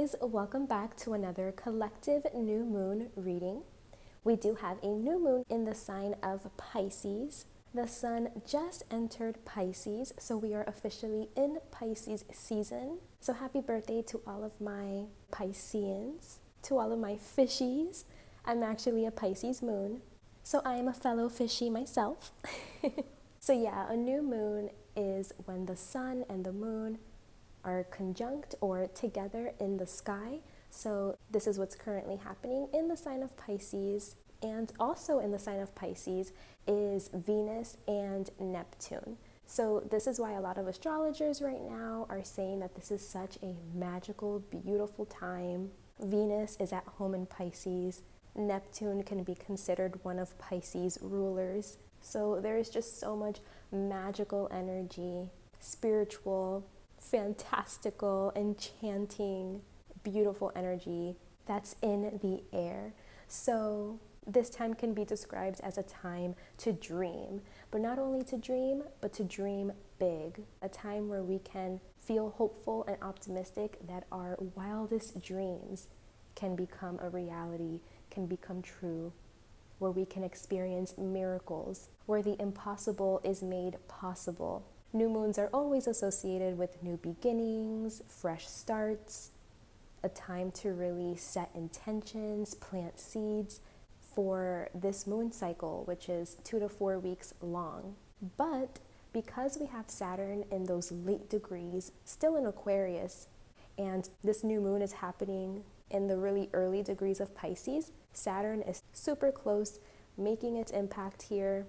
guys, welcome back to another collective new moon reading. We do have a new moon in the sign of Pisces. The sun just entered Pisces, so we are officially in Pisces season. So happy birthday to all of my Pisceans, to all of my fishies. I'm actually a Pisces moon, so I am a fellow fishy myself. So yeah, a new moon is when the sun and the moon are conjunct or together in the sky. So this is what's currently happening in the sign of Pisces. And also in the sign of Pisces is Venus and Neptune. So this is why a lot of astrologers right now are saying that this is such a magical, beautiful time. Venus is at home in Pisces. Neptune can be considered one of Pisces' rulers. So there is just so much magical energy, spiritual, fantastical, enchanting, beautiful energy that's in the air. So this time can be described as a time to dream, but not only to dream, but to dream big. A time where we can feel hopeful and optimistic that our wildest dreams can become a reality, can become true, where we can experience miracles, where the impossible is made possible. New moons are always associated with new beginnings, fresh starts, a time to really set intentions, plant seeds for this moon cycle, which is 2 to 4 weeks long. But because we have Saturn in those late degrees, still in Aquarius, and this new moon is happening in the really early degrees of Pisces, Saturn is super close, making its impact here,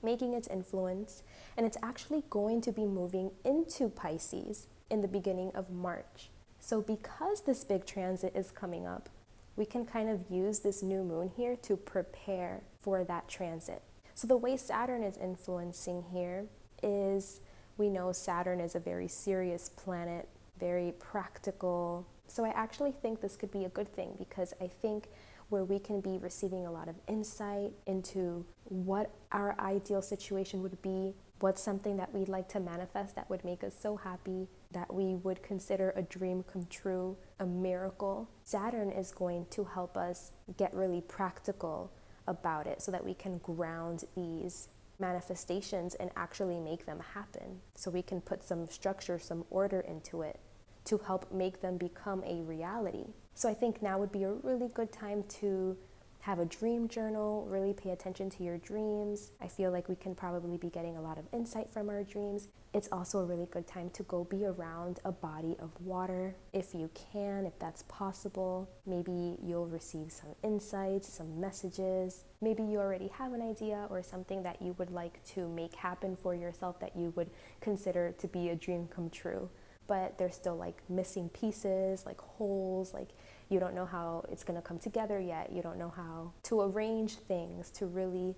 making its influence, and it's actually going to be moving into Pisces in the beginning of March. So because this big transit is coming up, we can kind of use this new moon here to prepare for that transit. So the way Saturn is influencing here is, we know Saturn is a very serious planet, very practical. So I actually think this could be a good thing, because I think where we can be receiving a lot of insight into what our ideal situation would be, what's something that we'd like to manifest that would make us so happy, that we would consider a dream come true, a miracle. Saturn is going to help us get really practical about it so that we can ground these manifestations and actually make them happen. So we can put some structure, some order into it to help make them become a reality. So I think now would be a really good time to have a dream journal, really pay attention to your dreams. I feel like we can probably be getting a lot of insight from our dreams. It's also a really good time to go be around a body of water if you can, if that's possible. Maybe you'll receive some insights, some messages. Maybe you already have an idea or something that you would like to make happen for yourself that you would consider to be a dream come true. But there's still like missing pieces, like holes, like you don't know how it's going to come together yet. You don't know how to arrange things to really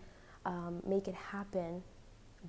make it happen.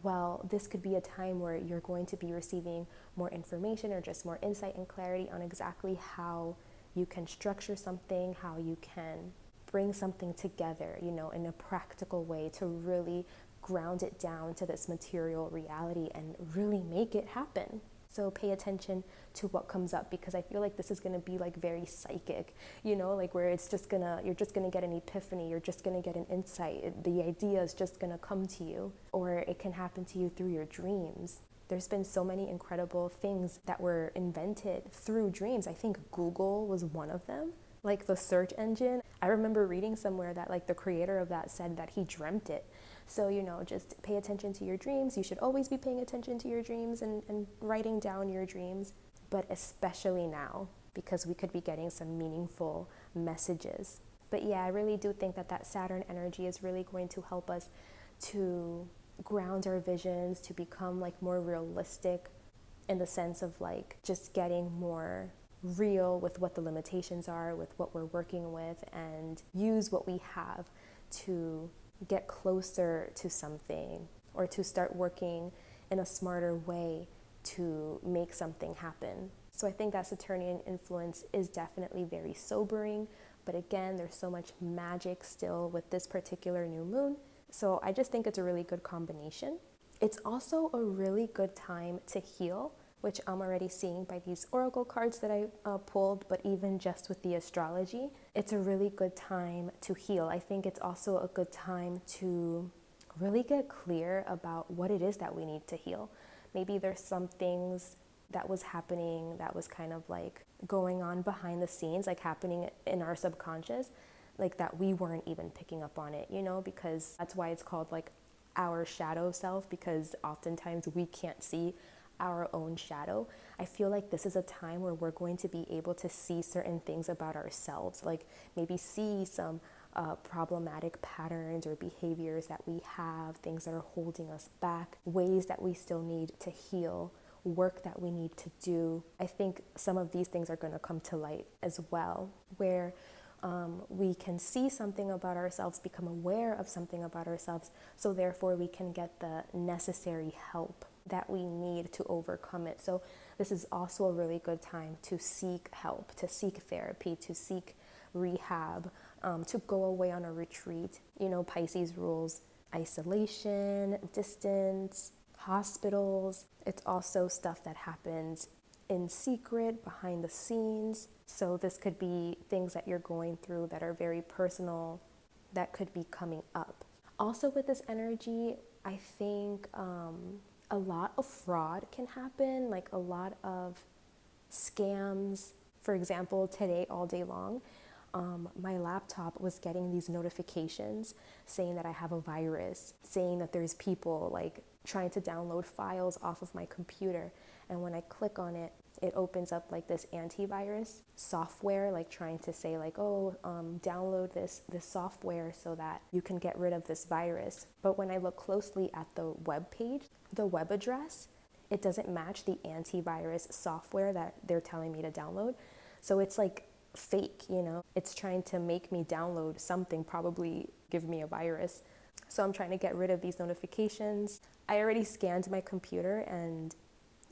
Well, this could be a time where you're going to be receiving more information or just more insight and clarity on exactly how you can structure something, how you can bring something together, you know, in a practical way to really ground it down to this material reality and really make it happen. So pay attention to what comes up, because I feel like this is going to be like very psychic, you know, like where you're just gonna get an epiphany, you're just gonna get an insight, the idea is just gonna come to you, or it can happen to you through your dreams. There's been so many incredible things that were invented through dreams. I think Google was one of them, like the search engine. I remember reading somewhere that like the creator of that said that he dreamt it. So, you know, just pay attention to your dreams. You should always be paying attention to your dreams and writing down your dreams, but especially now, because we could be getting some meaningful messages. But yeah, I really do think that that Saturn energy is really going to help us to ground our visions, to become like more realistic in the sense of like just getting more real with what the limitations are, with what we're working with, and use what we have to get closer to something, or to start working in a smarter way to make something happen. So I think that Saturnian influence is definitely very sobering, but again, there's so much magic still with this particular new moon. So I just think it's a really good combination. It's also a really good time to heal which I'm already seeing by these oracle cards that I pulled, but even just with the astrology, it's a really good time to heal. I think it's also a good time to really get clear about what it is that we need to heal. Maybe there's some things that was happening that was kind of like going on behind the scenes, like happening in our subconscious, like that we weren't even picking up on it, you know, because that's why it's called like our shadow self, because oftentimes we can't see our own shadow. I feel like this is a time where we're going to be able to see certain things about ourselves, like maybe see some problematic patterns or behaviors that we have, things that are holding us back, ways that we still need to heal, work that we need to do. I think some of these things are going to come to light as well, where we can see something about ourselves, become aware of something about ourselves, so therefore we can get the necessary help that we need to overcome it. So this is also a really good time to seek help, to seek therapy, to seek rehab, to go away on a retreat. You know, Pisces rules isolation, distance, hospitals. It's also stuff that happens in secret, behind the scenes. So this could be things that you're going through that are very personal, that could be coming up. Also with this energy, I think a lot of fraud can happen, like a lot of scams. For example, today all day long, my laptop was getting these notifications saying that I have a virus, saying that there's people like trying to download files off of my computer. And when I click on it, it opens up like this antivirus software, like trying to say like, oh, download this software so that you can get rid of this virus. But when I look closely at the web page, the web address, it doesn't match the antivirus software that they're telling me to download. So it's like fake, you know, it's trying to make me download something, probably give me a virus. So I'm trying to get rid of these notifications. I already scanned my computer and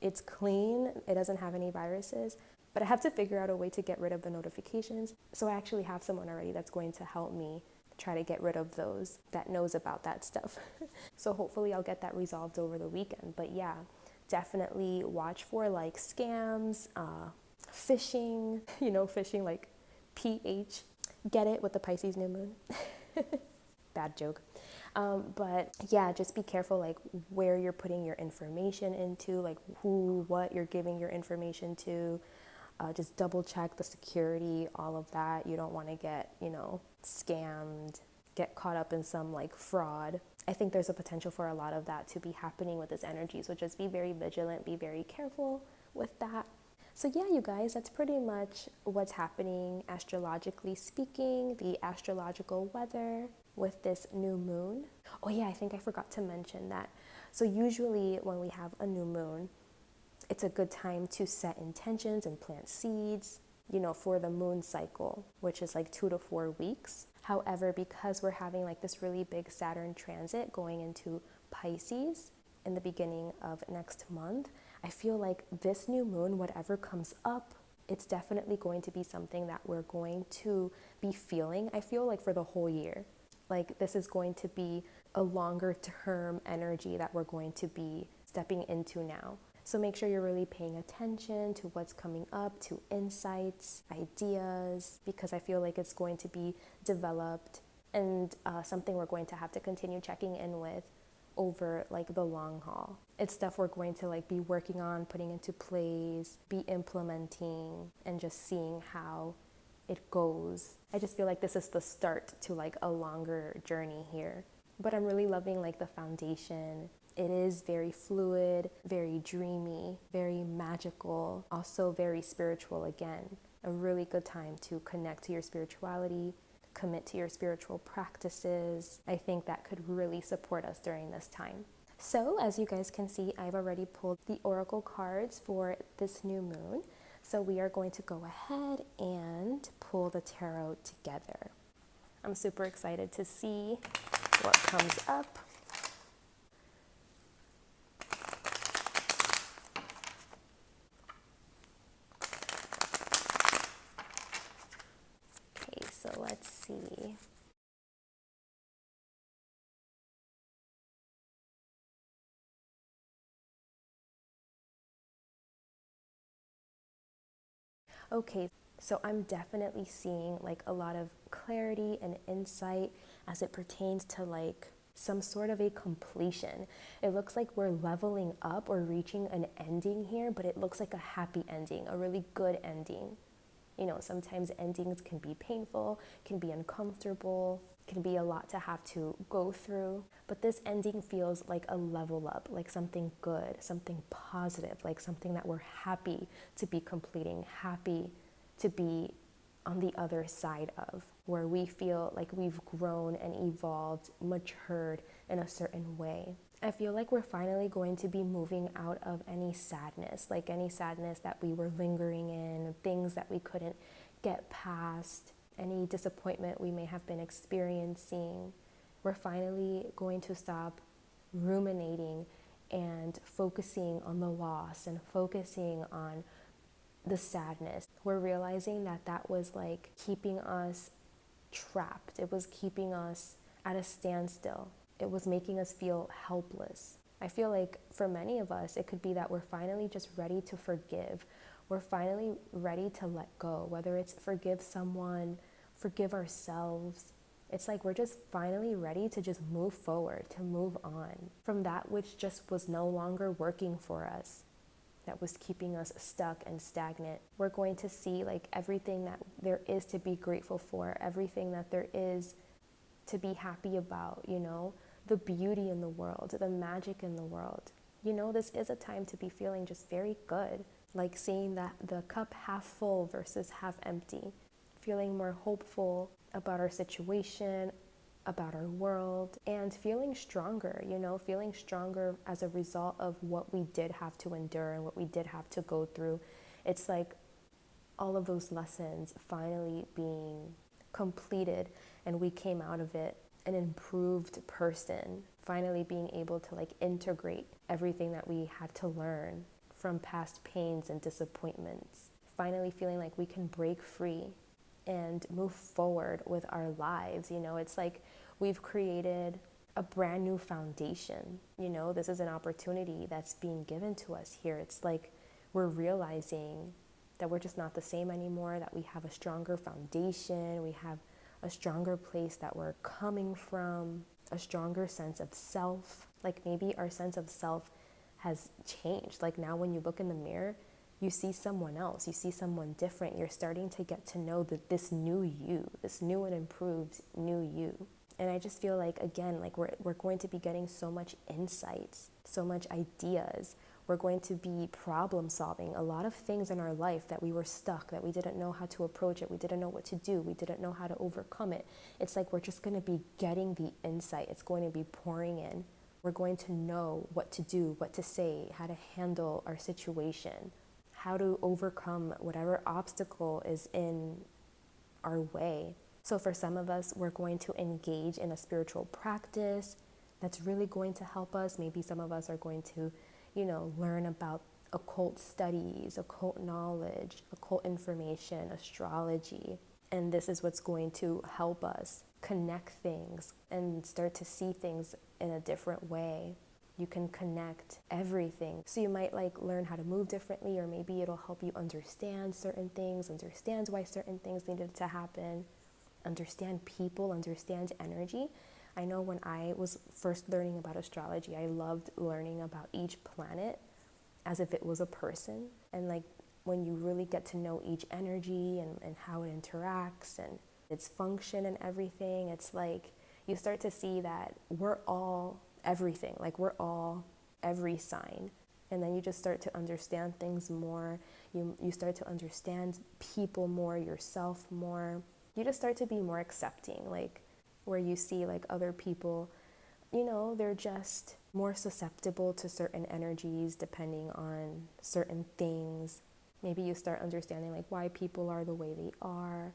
it's clean, it doesn't have any viruses, but I have to figure out a way to get rid of the notifications. So I actually have someone already that's going to help me try to get rid of those, that knows about that stuff. So hopefully I'll get that resolved over the weekend. But yeah, definitely watch for like scams, phishing, you know, phishing like PH, get it with the Pisces new moon. Bad joke. But yeah, just be careful like where you're putting your information into, like who, what you're giving your information to. Just double check the security, all of that. You don't want to get, you know, scammed, get caught up in some like fraud. I think there's a potential for a lot of that to be happening with this energy. So just be very vigilant, be very careful with that. So yeah, you guys, that's pretty much what's happening astrologically speaking, the astrological weather with this new moon. Oh yeah, I think I forgot to mention that. So usually when we have a new moon, it's a good time to set intentions and plant seeds, you know, for the moon cycle, which is like 2 to 4 weeks. However, because we're having like this really big Saturn transit going into Pisces in the beginning of next month, I feel like this new moon, whatever comes up, it's definitely going to be something that we're going to be feeling, I feel like, for the whole year. Like this is going to be a longer term energy that we're going to be stepping into now. So make sure you're really paying attention to what's coming up, to insights, ideas, because I feel like it's going to be developed and something we're going to have to continue checking in with over like the long haul. It's stuff we're going to like be working on, putting into place, be implementing, and just seeing how it goes. I just feel like this is the start to like a longer journey here. But I'm really loving like the foundation. It is very fluid, very dreamy, very magical, also very spiritual again. A really good time to connect to your spirituality, commit to your spiritual practices. I think that could really support us during this time. So as you guys can see, I've already pulled the oracle cards for this new moon. So we are going to go ahead and pull the tarot together. I'm super excited to see what comes up. Okay, so let's see. Okay, so I'm definitely seeing like a lot of clarity and insight as it pertains to like some sort of a completion. It looks like we're leveling up or reaching an ending here, but it looks like a happy ending, a really good ending. You know, sometimes endings can be painful, can be uncomfortable, can be a lot to have to go through. But this ending feels like a level up, like something good, something positive, like something that we're happy to be completing, happy to be on the other side of, where we feel like we've grown and evolved, matured in a certain way. I feel like we're finally going to be moving out of any sadness, like any sadness that we were lingering in, things that we couldn't get past, any disappointment we may have been experiencing. We're finally going to stop ruminating and focusing on the loss and focusing on the sadness. We're realizing that that was like keeping us trapped. It was keeping us at a standstill. It was making us feel helpless. I feel like for many of us, it could be that we're finally just ready to forgive. We're finally ready to let go, whether it's forgive someone, forgive ourselves. It's like we're just finally ready to just move forward, to move on from that which just was no longer working for us, that was keeping us stuck and stagnant. We're going to see like everything that there is to be grateful for, everything that there is to be happy about, you know, the beauty in the world, the magic in the world. You know, this is a time to be feeling just very good, like seeing that the cup half full versus half empty, feeling more hopeful about our situation, about our world, and feeling stronger, you know, feeling stronger as a result of what we did have to endure and what we did have to go through. It's like all of those lessons finally being completed, and we came out of it an improved person, finally being able to like integrate everything that we had to learn from past pains and disappointments, finally feeling like we can break free and move forward with our lives. You know, it's like we've created a brand new foundation. You know, this is an opportunity that's being given to us here. It's like we're realizing that we're just not the same anymore, that we have a stronger foundation, we have a stronger place that we're coming from, a stronger sense of self. Like maybe our sense of self has changed. Like now when you look in the mirror, you see someone else, you see someone different. You're starting to get to know that this new you, this new and improved new you. And I just feel like, again, like we're going to be getting so much insights, so much ideas. We're going to be problem solving a lot of things in our life that we were stuck, that we didn't know how to approach it, we didn't know what to do, we didn't know how to overcome it. It's like we're just going to be getting the insight. It's going to be pouring in. We're going to know what to do, what to say, how to handle our situation, how to overcome whatever obstacle is in our way. So for some of us, we're going to engage in a spiritual practice that's really going to help us. Maybe some of us are going to, you know, learn about occult studies, occult knowledge, occult information, astrology. And this is what's going to help us connect things and start to see things in a different way. You can connect everything. So you might like learn how to move differently, or maybe it'll help you understand certain things, understand why certain things needed to happen, understand people, understand energy. I know when I was first learning about astrology, I loved learning about each planet as if it was a person. And like when you really get to know each energy and how it interacts and its function and everything, it's like you start to see that we're all everything, like we're all every sign. And then you just start to understand things more. You start to understand people more, yourself more. You just start to be more accepting, like where you see like other people, you know, they're just more susceptible to certain energies depending on certain things. Maybe you start understanding like why people are the way they are.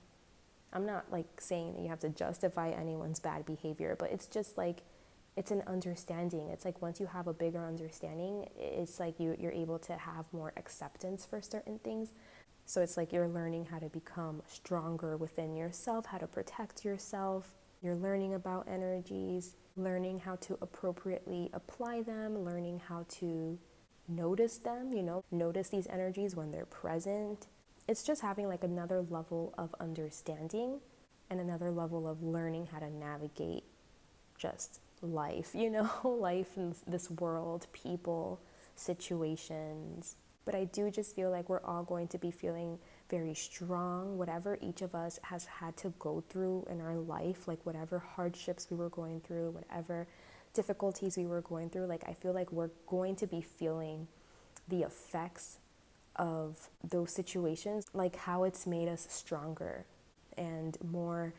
I'm not like saying that you have to justify anyone's bad behavior, but it's just like, it's an understanding. It's like once you have a bigger understanding, it's like you're able to have more acceptance for certain things. So it's like you're learning how to become stronger within yourself, how to protect yourself. You're learning about energies, learning how to appropriately apply them, learning how to notice them, you know, notice these energies when they're present, it's just having like another level of understanding and another level of learning how to navigate just life, life in this world, people, situations. But I do just feel like we're all going to be feeling very strong, whatever each of us has had to go through in our life, like whatever hardships we were going through, whatever difficulties we were going through. Like, I feel like we're going to be feeling the effects of those situations, like how it's made us stronger and more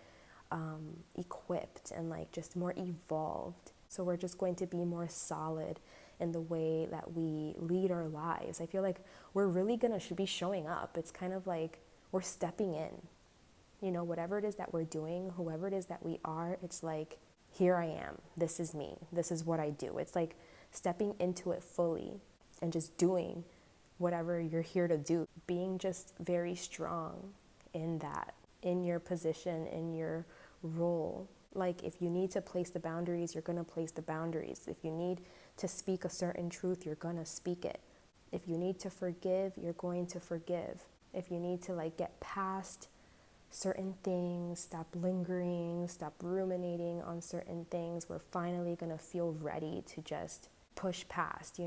equipped and like just more evolved. So we're just going to be more solid in the way that we lead our lives. I feel like we're really should be showing up. It's kind of like we're stepping in, whatever it is that we're doing, whoever it is that we are, it's like, here I am, this is me, this is what I do. It's like stepping into it fully and just doing whatever you're here to do, being just very strong in that, in your position, in your role. Like, if you need to place the boundaries, you're going to place the boundaries. If you need to speak a certain truth, you're going to speak it. If you need to forgive, you're going to forgive. If you need to like get past certain things, stop lingering, stop ruminating on certain things, we're finally going to feel ready to just push past,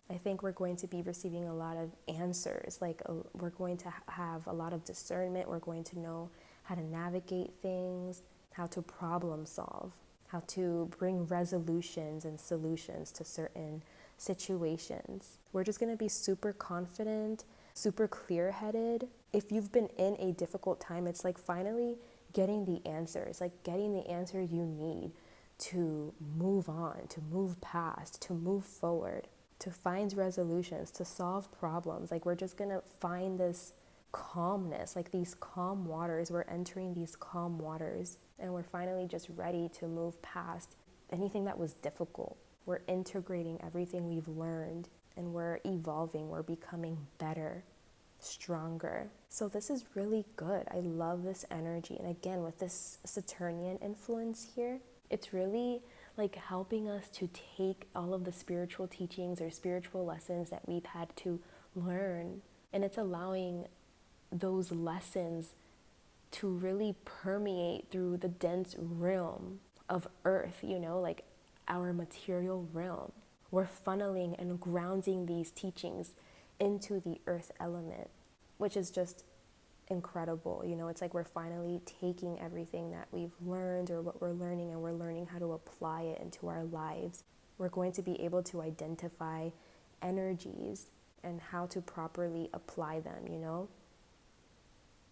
I think we're going to be receiving a lot of answers. Like, we're going to have a lot of discernment. We're going to know how to navigate things, how to problem solve, how to bring resolutions and solutions to certain situations. We're just going to be super confident, super clear-headed. If you've been in a difficult time, it's like finally getting the answers, like getting the answers you need to move on, to move past, to move forward, to find resolutions, to solve problems. Like, we're just going to find this calmness, like these calm waters. We're entering these calm waters and we're finally just ready to move past anything that was difficult. We're integrating everything we've learned and we're evolving. We're becoming better, stronger. So this is really good. I love this energy. And again, with this Saturnian influence here, it's really like helping us to take all of the spiritual teachings or spiritual lessons that we've had to learn, and it's allowing those lessons to really permeate through the dense realm of earth, like our material realm. We're funneling and grounding these teachings into the earth element, which is just incredible. It's like we're finally taking everything that we've learned or what we're learning, and we're learning how to apply it into our lives. We're going to be able to identify energies and how to properly apply them,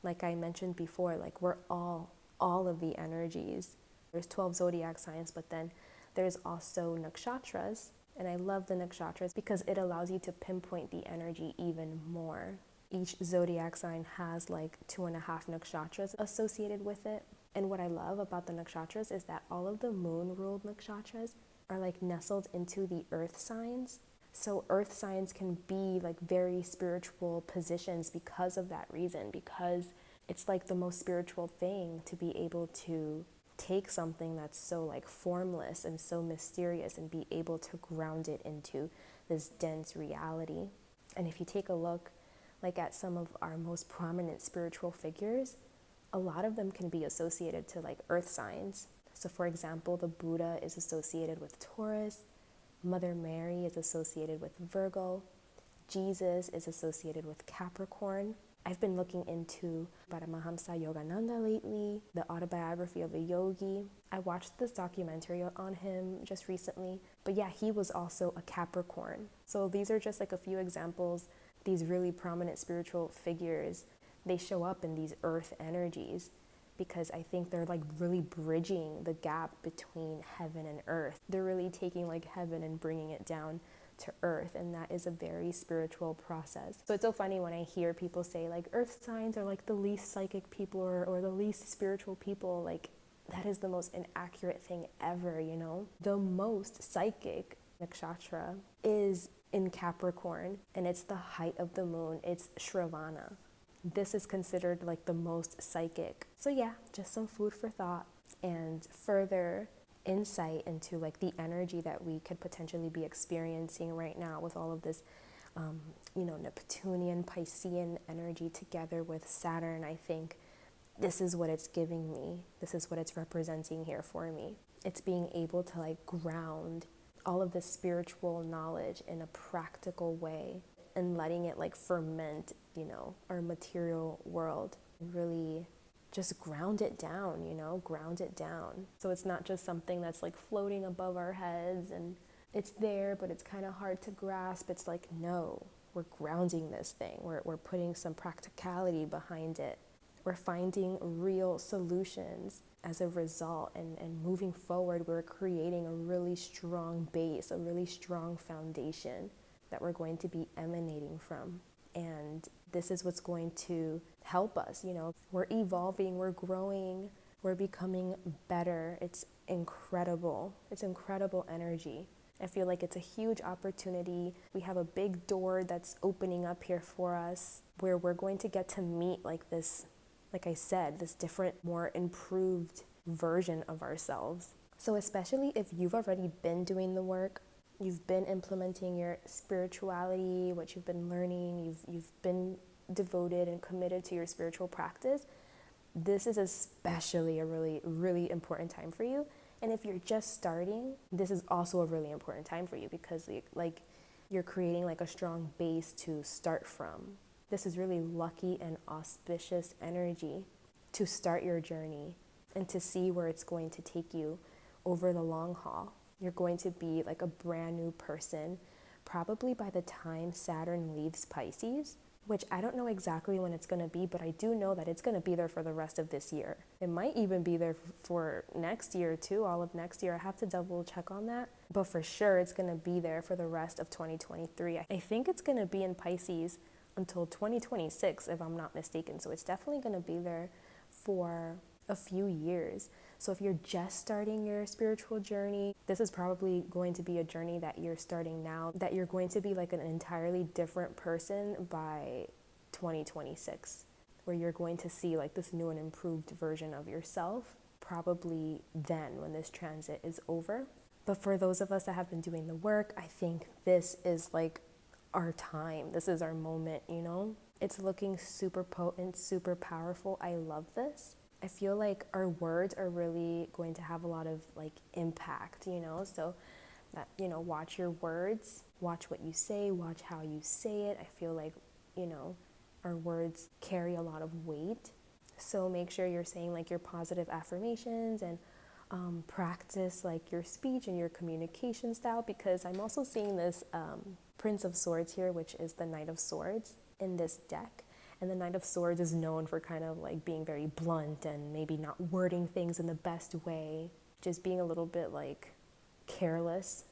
Like I mentioned before, like we're all of the energies. There's 12 zodiac signs, but then there's also nakshatras. And I love the nakshatras because it allows you to pinpoint the energy even more. Each zodiac sign has like 2.5 nakshatras associated with it. And what I love about the nakshatras is that all of the moon-ruled nakshatras are like nestled into the earth signs. So earth signs can be like very spiritual positions because of that reason, because it's like the most spiritual thing to be able to take something that's so like formless and so mysterious and be able to ground it into this dense reality. And if you take a look like at some of our most prominent spiritual figures, a lot of them can be associated to like earth signs. So for example, the Buddha is associated with Taurus, Mother Mary is associated with Virgo, Jesus is associated with Capricorn. I've been looking into Paramahamsa Yogananda lately, the autobiography of a yogi. I watched this documentary on him just recently, but yeah, he was also a Capricorn. So these are just like a few examples. These really prominent spiritual figures, they show up in these earth energies because I think they're like really bridging the gap between heaven and earth. They're really taking like heaven and bringing it down to earth, and that is a very spiritual process. So it's so funny when I hear people say like earth signs are like the least psychic people or the least spiritual people. Like, that is the most inaccurate thing ever, The most psychic nakshatra is in Capricorn, and it's the height of the moon. It's Shravana. This is considered like the most psychic. So yeah, just some food for thought and further insight into like the energy that we could potentially be experiencing right now with all of this Neptunian, Piscean energy together with Saturn, I think this is what it's giving me. This is what it's representing here for me. It's being able to like ground all of this spiritual knowledge in a practical way and letting it like ferment, our material world, and really just ground it down, ground it down. So it's not just something that's like floating above our heads and it's there, but it's kind of hard to grasp. It's like, no, we're grounding this thing. We're putting some practicality behind it. We're finding real solutions as a result, and moving forward, we're creating a really strong base, a really strong foundation that we're going to be emanating from. And this is what's going to help us. We're evolving, we're growing, we're becoming better. It's incredible. It's incredible energy. I feel like it's a huge opportunity. We have a big door that's opening up here for us where we're going to get to meet like this, like I said, this different, more improved version of ourselves. So especially if you've already been doing the work, you've been implementing your spirituality, what you've been learning, you've been devoted and committed to your spiritual practice, this is especially a really, really important time for you. And if you're just starting, this is also a really important time for you because like you're creating like a strong base to start from. This is really lucky and auspicious energy to start your journey and to see where it's going to take you over the long haul. You're going to be like a brand new person, probably by the time Saturn leaves Pisces, which I don't know exactly when it's going to be, but I do know that it's going to be there for the rest of this year. It might even be there for next year too, all of next year. I have to double check on that, but for sure it's going to be there for the rest of 2023. I think it's going to be in Pisces until 2026, if I'm not mistaken. So it's definitely going to be there for a few years. So if you're just starting your spiritual journey, this is probably going to be a journey that you're starting now, that you're going to be like an entirely different person by 2026, where you're going to see like this new and improved version of yourself, probably then when this transit is over. But for those of us that have been doing the work, I think this is like our time. This is our moment, It's looking super potent, super powerful. I love this. I feel like our words are really going to have a lot of like impact, so that, watch your words, watch what you say, watch how you say it. I feel like, our words carry a lot of weight. So make sure you're saying like your positive affirmations and practice like your speech and your communication style, because I'm also seeing this Prince of Swords here, which is the Knight of Swords in this deck. And the Knight of Swords is known for kind of like being very blunt and maybe not wording things in the best way, just being a little bit like careless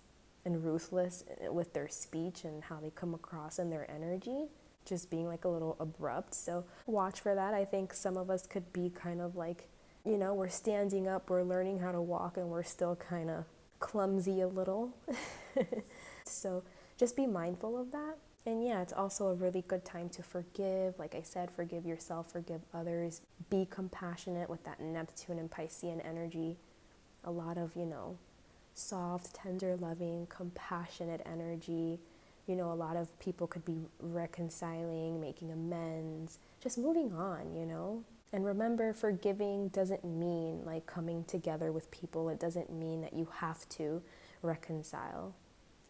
and ruthless with their speech and how they come across in their energy, just being like a little abrupt. So watch for that. I think some of us could be kind of like, we're standing up, we're learning how to walk, and we're still kind of clumsy a little. So just be mindful of that. And yeah, it's also a really good time to forgive. Like I said, forgive yourself, forgive others. Be compassionate with that Neptune and Piscean energy. A lot of, soft, tender, loving, compassionate energy. A lot of people could be reconciling, making amends, just moving on, And remember, forgiving doesn't mean like coming together with people. It doesn't mean that you have to reconcile.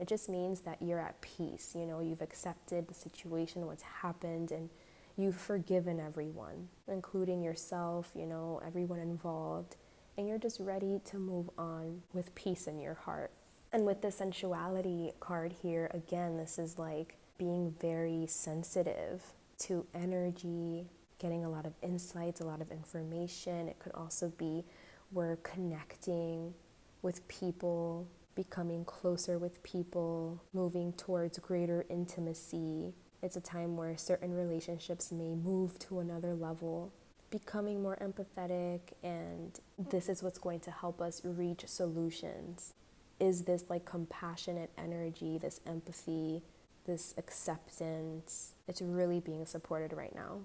It just means that you're at peace, you've accepted the situation, what's happened, and you've forgiven everyone, including yourself, everyone involved, and you're just ready to move on with peace in your heart. And with the sensuality card here, again, this is like being very sensitive to energy, getting a lot of insights, a lot of information. It could also be we're connecting with people, becoming closer with people, moving towards greater intimacy. It's a time where certain relationships may move to another level, becoming more empathetic, and this is what's going to help us reach solutions. Is this like compassionate energy, this empathy, this acceptance? It's really being supported right now.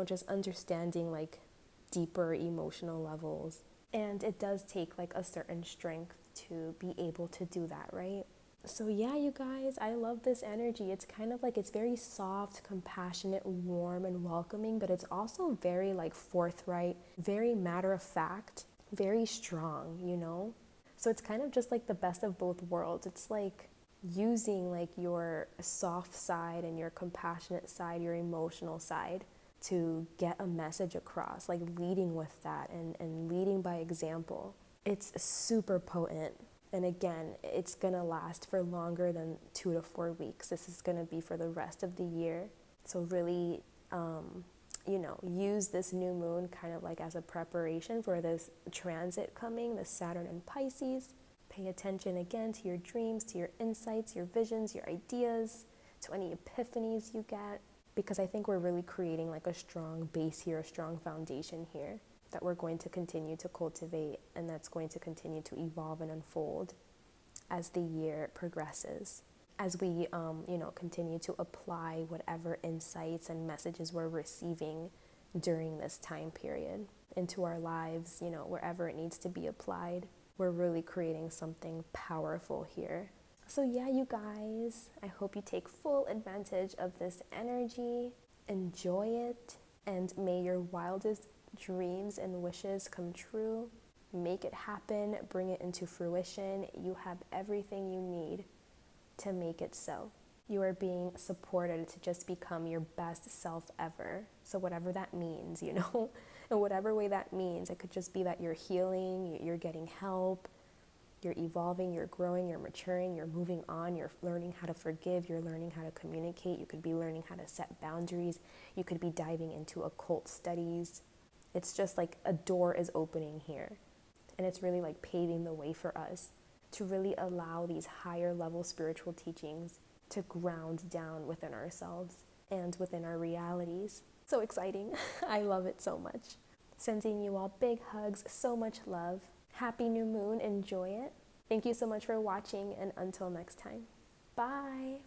Just understanding like deeper emotional levels. And it does take like a certain strength to be able to do that, right? So yeah, you guys, I love this energy. It's kind of like it's very soft, compassionate, warm, and welcoming, but it's also very like forthright, very matter of fact, very strong, you know? So it's kind of just like the best of both worlds. It's like using like your soft side and your compassionate side, your emotional side to get a message across, like leading with that and leading by example. It's super potent. And again, it's gonna last for longer than 2 to 4 weeks. This is gonna be for the rest of the year. So really, use this new moon kind of like as a preparation for this transit coming, the Saturn and Pisces. Pay attention again to your dreams, to your insights, your visions, your ideas, to any epiphanies you get, because I think we're really creating like a strong base here, a strong foundation here that we're going to continue to cultivate, and that's going to continue to evolve and unfold as the year progresses, as we continue to apply whatever insights and messages we're receiving during this time period into our lives, wherever it needs to be applied. We're really creating something powerful here. So yeah, you guys, I hope you take full advantage of this energy, enjoy it, and may your wildest dreams and wishes come true. Make it happen, bring it into fruition. You have everything you need to make it so. You are being supported to just become your best self ever. So whatever that means, in whatever way that means, it could just be that you're healing, you're getting help, you're evolving, you're growing, you're maturing, you're moving on, you're learning how to forgive, you're learning how to communicate, you could be learning how to set boundaries, you could be diving into occult studies. It's just like a door is opening here, and it's really like paving the way for us to really allow these higher level spiritual teachings to ground down within ourselves and within our realities. So exciting. I love it so much. Sending you all big hugs, so much love. Happy new moon. Enjoy it. Thank you so much for watching, and until next time. Bye.